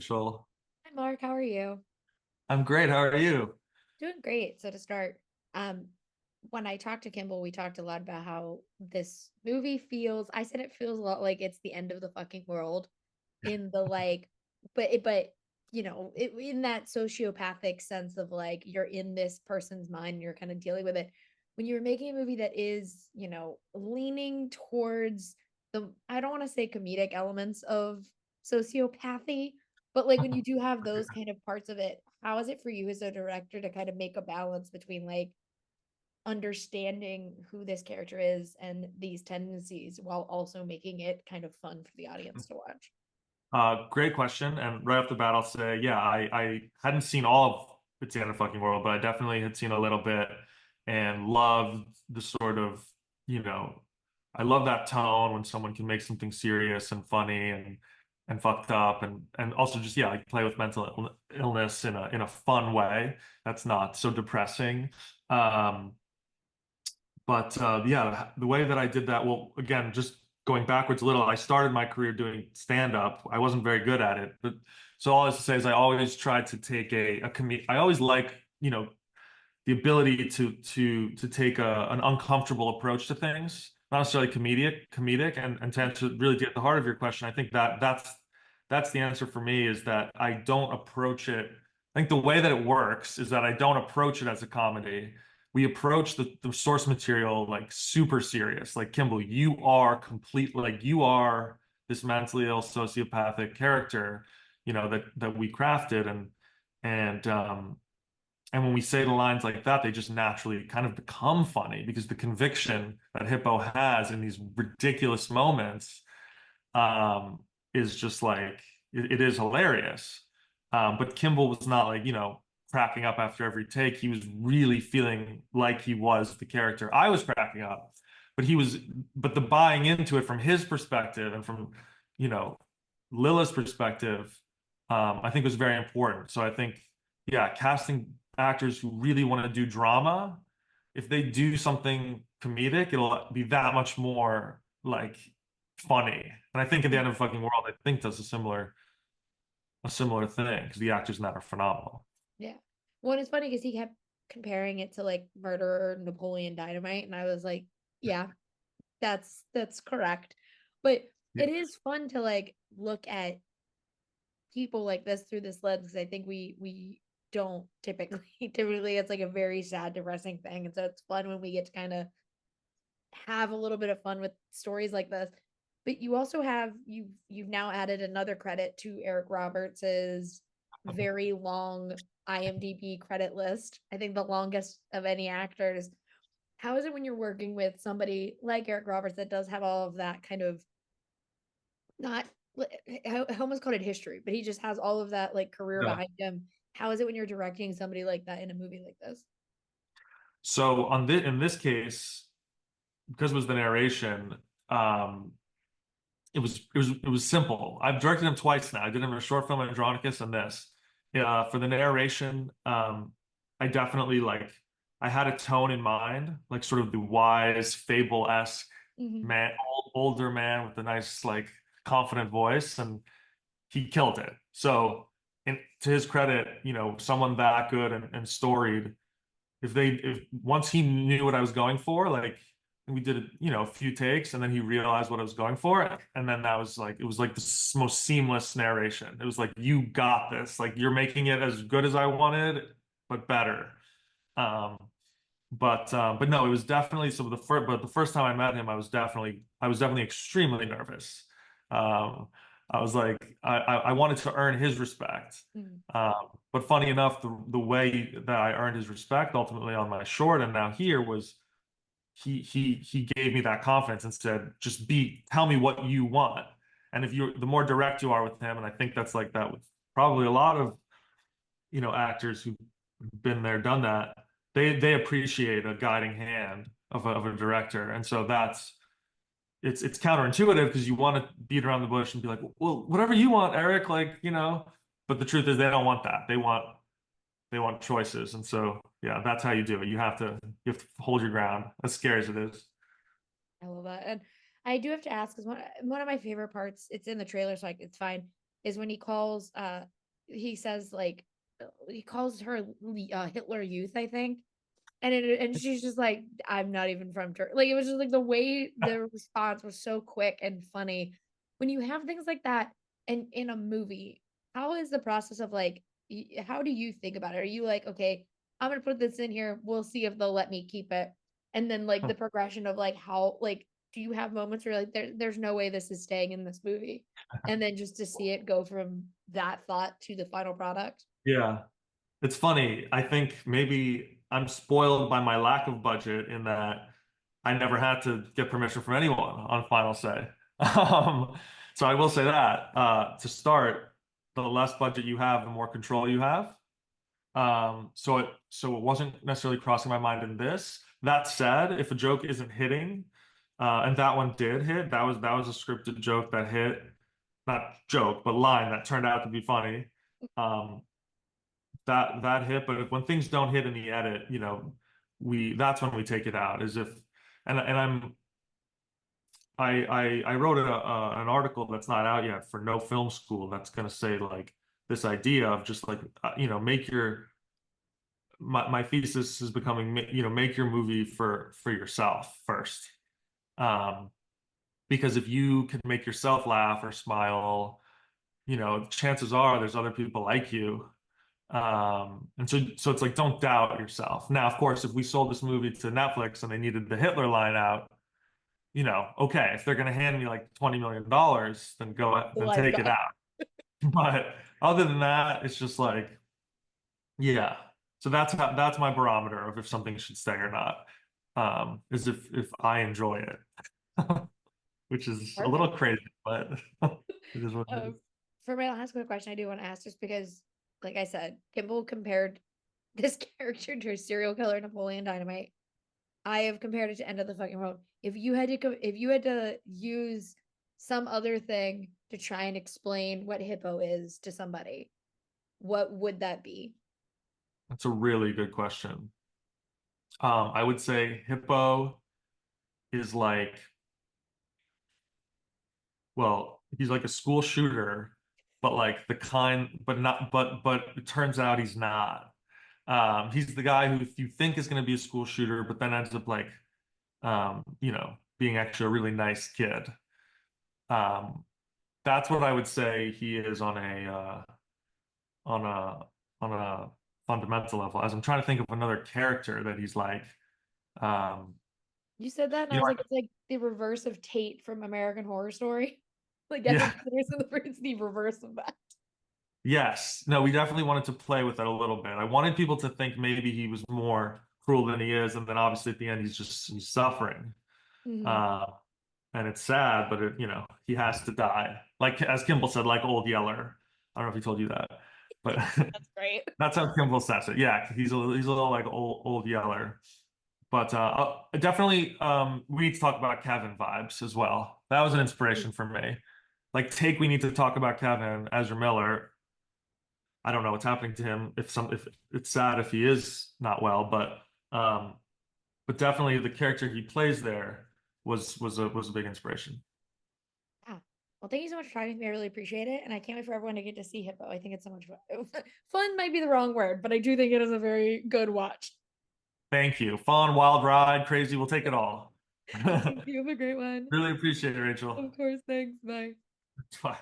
Rachel. Hi Mark, how are you? I'm great. How are you? Doing great. So to start, um, when I talked to Kimball, we talked a lot about how this movie feels. I said it feels a lot like it's the end of the fucking world in the like, but in that sociopathic sense of like you're in this person's mind and you're kind of dealing with it. When you're making a movie that is, leaning towards I don't want to say comedic elements of sociopathy, but like when you do have those kind of parts of it, how is it for you as a director to kind of make a balance between like understanding who this character is and these tendencies while also making it kind of fun for the audience to watch? Great question. And right off the bat, I'll say, yeah, I hadn't seen all of It's the End of the Fucking World, but I definitely had seen a little bit and loved the sort of, you know, I love that tone when someone can make something serious and funny and fucked up and also just, yeah, like play with illness in a fun way that's not so depressing. Um, But yeah, the way that I did that, well, again, just going backwards a little, I started my career doing stand up. I wasn't very good at it, but so all I have to say is I always tried to take I always like, the ability to take an uncomfortable approach to things, not necessarily comedic, and to answer really to get the heart of your question, I think that's the answer for me is that I don't approach it. I think the way that it works is that I don't approach it as a comedy. We approach the source material like super serious. Like Kimball, you are complete, like you are this mentally ill sociopathic character, that we crafted and and when we say the lines like that, they just naturally kind of become funny because the conviction that Hippo has in these ridiculous moments um, is just like it is hilarious. But Kimball was not like, cracking up after every take. He was really feeling like he was the character. I was cracking up, but but the buying into it from his perspective and from, you know, Lila's perspective, I think was very important. So I think, yeah, casting actors who really want to do drama, if they do something comedic, it'll be that much more like funny. And I think at the end of the fucking world, I think does a similar thing because the actors in that are phenomenal. Yeah. Well, it's funny because he kept comparing it to like Murder Napoleon Dynamite, and I was like, yeah, that's correct. But Yeah. it is fun to like look at people like this through this lens because I think we don't typically typically it's like a very sad, depressing thing. And so it's fun when we get to kind of have a little bit of fun with stories like this. But you also have you've now added another credit to Eric Roberts's very long IMDb credit list. I think the longest of any actors. How is it when you're working with somebody like Eric Roberts that does have all of that kind of not I almost called it history, but he just has all of that like career Yeah. behind him. How is it when you're directing somebody like that in a movie like this? So in this case, because it was the narration, um, it was simple. I've directed him twice now. I did him in a short film Andronicus and this. For the narration, I definitely I had a tone in mind, like sort of the wise, fable-esque Hmm. man, older man with a nice, like confident voice, and he killed it. So, to his credit, someone that good and storied, if once he knew what I was going for, like we did, a few takes, and then he realized what I was going for, and then that was like it was like the most seamless narration. It was like you got this, like you're making it as good as I wanted, but better. Um, but no, it was definitely but the first time I met him, I was definitely extremely nervous. Um, I was like I wanted to earn his respect. Mm. But funny enough, the way that I earned his respect ultimately on my short and now here was he gave me that confidence and said, just tell me what you want. And the more direct you are with him, and I think that's like that with probably a lot of actors who've been there, done that. They appreciate a guiding hand of a director, and so it's counterintuitive because you want to beat around the bush and be like, well, whatever you want, Eric, But the truth is, they don't want that. They want choices, and so yeah, that's how you do it. You have to hold your ground, as scary as it is. I love that. And I do have to ask because one of my favorite parts, it's in the trailer, so like it's fine. is when he says like he calls her Hitler Youth, I think. And she's just like, I'm not even from Turkey. Like it was just like the way the response was so quick and funny. When you have things like that in a movie, how is the process of like how do you think about it? Are you like, okay, I'm gonna put this in here, we'll see if they'll let me keep it. And then like the progression of like how like do you have moments where like there's no way this is staying in this movie? And then just to see it go from that thought to the final product. Yeah. It's funny. I think maybe I'm spoiled by my lack of budget in that I never had to get permission from anyone on Final Say. Um, so I will say that to start, the less budget you have, the more control you have. So it wasn't necessarily crossing my mind in this. That said, if a joke isn't hitting, and that one did hit, that was a scripted joke that hit, not joke, but line that turned out to be funny. Um, that hit, but when things don't hit in the edit, we that's when we take it out. As if, and I wrote an article that's not out yet for No Film School that's going to say like this idea of just like make your my thesis is becoming make your movie for yourself first, um because if you can make yourself laugh or smile, chances are there's other people like you. And so it's like, don't doubt yourself. Now, of course, if we sold this movie to Netflix and they needed the Hitler line out, okay, if they're going to hand me like $20 million, then then Life take it guy. out. But other than that, it's just like, yeah. So that's my barometer of if something should stay or not. Is if I enjoy it, which is a little Perfect. crazy, but it is what it is. Um, for my last quick question, I do want to ask just because, like I said, Kimball compared this character to a serial killer, Napoleon Dynamite. I have compared it to End of the Fucking World. If you had to use some other thing to try and explain what Hippo is to somebody, what would that be? That's a really good question. I would say Hippo is like, well, he's like a school shooter, but like the kind, but not, but it turns out he's not. He's the guy who you think is going to be a school shooter, but then ends up like, being actually a really nice kid. Um, that's what I would say he is on a on a fundamental level. As I'm trying to think of another character that he's like, um, You said that, and I was like, it's like the reverse of Tate from American Horror Story. Like Evan yeah, Peters in the it's the reverse of that. yes, no, we definitely wanted to play with that a little bit. I wanted people to think maybe he was more cruel than he is, and then obviously at the end he's suffering. Mm-hmm. Uh, and it's sad, but he has to die. Like as Kimball said, like Old Yeller. I don't know if he told you that, but That's great. that's how Kimball says it. Yeah, he's a little like Old Yeller. But definitely, we need to talk about Kevin vibes as well. That was an inspiration for me. Like, take we need to talk about Kevin, Ezra Miller. I don't know what's happening to him. If it's sad if he is not well, but definitely the character he plays there was a big inspiration. Yeah. Well, thank you so much for talking to me. I really appreciate it. And I can't wait for everyone to get to see Hippo. I think it's so much fun. Fun might be the wrong word, but I do think it is a very good watch. Thank you. Fun, wild ride, crazy. We'll take it all. Thank you. Have a great one. Really appreciate it, Rachel. Of course. Thanks. Bye. Bye.